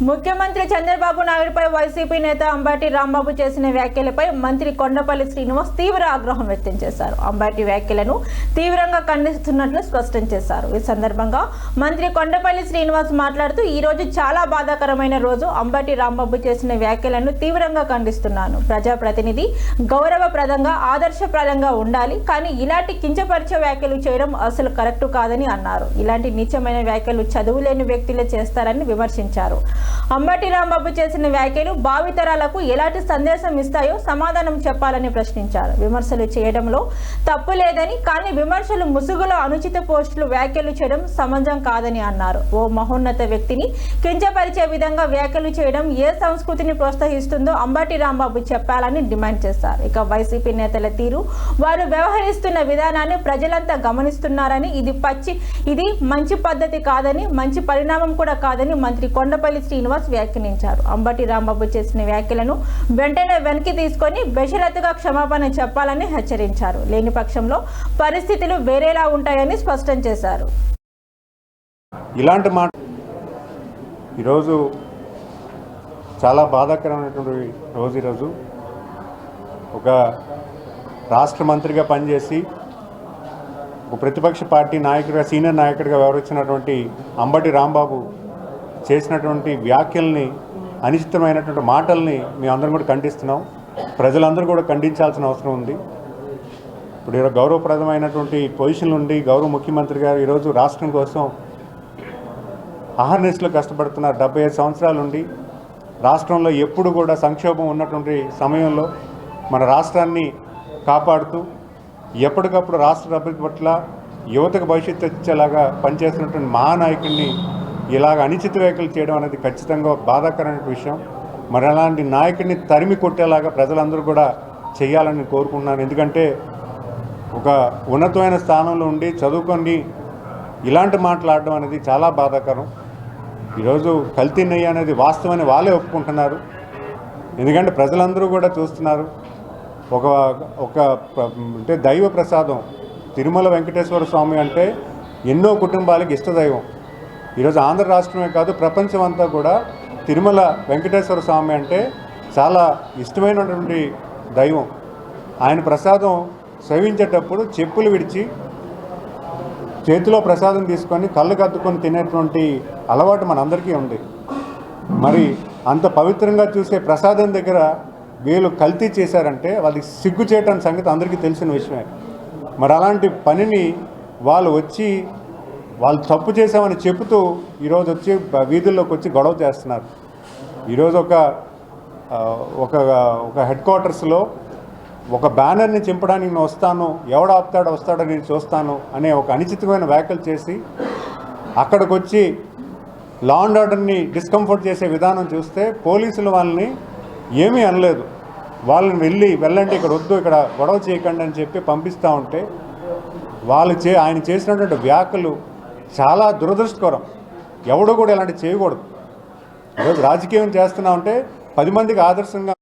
ముఖ్యమంత్రి చంద్రబాబు నాయుడుపై వైసీపీ నేత అంబటి రాంబాబు చేసిన వ్యాఖ్యలపై మంత్రి కొండపల్లి శ్రీనివాస్ తీవ్ర ఆగ్రహం వ్యక్తం చేశారు. అంబటి వ్యాఖ్యలను తీవ్రంగా ఖండిస్తున్నట్లు స్పష్టం చేశారు. ఈ సందర్భంగా మంత్రి కొండపల్లి శ్రీనివాస్ మాట్లాడుతూ ఈ రోజు చాలా బాధాకరమైన రోజు. అంబటి రాంబాబు చేసిన వ్యాఖ్యలను తీవ్రంగా ఖండిస్తున్నాను. ప్రజాప్రతినిధి గౌరవప్రదంగా ఆదర్శప్రదంగా ఉండాలి, కానీ ఇలాంటి కించపరిచే వ్యాఖ్యలు చేయడం అసలు కరెక్ట్ కాదని అన్నారు. ఇలాంటి నీచమైన వ్యాఖ్యలు చదువులేని వ్యక్తులే చేస్తారని విమర్శించారు. అంబటి రాంబాబు చేసిన వ్యాఖ్యలు భావితరాలకు ఎలాంటి సందేశం ఇస్తాయో సమాధానం చెప్పాలని ప్రశ్నించారు. విమర్శలు చేయడంలో తప్పు లేదని, కానీ విమర్శలు ముసుగులో అనుచిత పోస్టులు వ్యాఖ్యలు చేయడం సమంజసం కాదని అన్నారు. ఓ మహోన్నత వ్యక్తిని కించపరిచే విధంగా వ్యాఖ్యలు చేయడం ఏ సంస్కృతిని ప్రోత్సహిస్తుందో అంబటి రాంబాబు చెప్పాలని డిమాండ్ చేశారు. ఇక వైసీపీ నేతల తీరు, వారు వ్యవహరిస్తున్న విధానాన్ని ప్రజలంతా గమనిస్తున్నారని, ఇది మంచి పద్ధతి కాదని, మంచి పరిణామం కూడా కాదని మంత్రి కొండపల్లి శ్రీనివాస్ వ్యాఖ్యానించారు. అంబటి రాంబాబు చేసిన వ్యాఖ్యలను వెంటనే వెనక్కి తీసుకొని బెషరతుగా క్షమాపణ చెప్పాలని హెచ్చరించారు. లేని పక్షంలో పరిస్థితులు వేరేలా ఉంటాయని స్పష్టం చేశారు. ఇలాంటి మాట ఈరోజు చాలా బాధాకరమైనటువంటి రోజు. ఈరోజు ఒక రాష్ట్ర మంత్రిగా పనిచేసి ఒక ప్రతిపక్ష పార్టీ నాయకుడిగా, సీనియర్ నాయకుడిగా వ్యవహరించినటువంటి అంబటి రాంబాబు చేసినటువంటి వ్యాఖ్యల్ని, అనిశ్చితమైనటువంటి మాటల్ని మేమందరం కూడా ఖండిస్తున్నాం. ప్రజలందరూ కూడా ఖండించాల్సిన అవసరం ఉంది. ఇప్పుడు ఈరోజు గౌరవప్రదమైనటువంటి పొజిషన్ నుండి గౌరవ ముఖ్యమంత్రి గారు ఈరోజు రాష్ట్రం కోసం అహర్నిశలు కష్టపడుతున్నారు. 75 సంవత్సరాల నుండి రాష్ట్రంలో ఎప్పుడు కూడా సంక్షోభం ఉన్నటువంటి సమయంలో మన రాష్ట్రాన్ని కాపాడుతూ ఎప్పటికప్పుడు రాష్ట్ర అభివృద్ధి పట్ల యువతకు భవిష్యత్తు ఇచ్చేలాగా పనిచేస్తున్నటువంటి మహానాయకుడిని ఇలాగ అనిశ్చిత వ్యాఖ్యలు చేయడం అనేది ఖచ్చితంగా బాధాకరమైన విషయం. మరి అలాంటి నాయకుడిని తరిమి కొట్టేలాగా ప్రజలందరూ కూడా చేయాలని కోరుకుంటున్నాను. ఎందుకంటే ఒక ఉన్నతమైన స్థానంలో ఉండి చదువుకొని ఇలాంటి మాట్లాడడం అనేది చాలా బాధాకరం. ఈరోజు కల్తీ నెయ్యి అనేది వాస్తవని వాళ్ళే ఒప్పుకుంటున్నారు. ఎందుకంటే ప్రజలందరూ కూడా చూస్తున్నారు. ఒక అంటే దైవ ప్రసాదం తిరుమల వెంకటేశ్వర స్వామి అంటే ఎన్నో కుటుంబాలకు ఇష్టదైవం. ఈరోజు ఆంధ్ర రాష్ట్రమే కాదు, ప్రపంచం అంతా కూడా తిరుమల వెంకటేశ్వర స్వామి అంటే చాలా ఇష్టమైనటువంటి దైవం. ఆయన ప్రసాదం సేవించేటప్పుడు చెప్పులు విడిచి చేతిలో ప్రసాదం తీసుకొని కళ్ళు కద్దుకొని తినేటువంటి అలవాటు మనందరికీ ఉంది. మరి అంత పవిత్రంగా చూసే ప్రసాదం దగ్గర వీళ్ళు కల్తీ చేశారంటే వాళ్ళకి సిగ్గు చేయటం సంగతి అందరికీ తెలిసిన విషయమే. మరి అలాంటి పనిని వాళ్ళు తప్పు చేశామని చెబుతూ ఈరోజు వచ్చి వీధుల్లోకి వచ్చి గొడవ చేస్తున్నారు. ఈరోజు ఒక హెడ్ క్వార్టర్స్లో ఒక బ్యానర్ని చింపడానికి నేను వస్తాను, ఎవడు వస్తాడో నేను చూస్తాను అనే ఒక అనుచితమైన వ్యాఖ్యలు చేసి అక్కడికి వచ్చి లా అండ్ ఆర్డర్ని డిస్కంఫర్ట్ చేసే విధానం చూస్తే పోలీసులు వాళ్ళని ఏమీ అనలేదు. వాళ్ళని వెళ్ళండి, ఇక్కడ వద్దు, ఇక్కడ గొడవ చేయకండి అని చెప్పి పంపిస్తూ ఉంటే ఆయన చేసినటువంటి వ్యాఖ్యలు చాలా దురదృష్టకరం. ఎవడు కూడా ఇలాంటి చేయకూడదు. ఈరోజు రాజకీయం చేస్తున్నామంటే 10 మందికి ఆదర్శంగా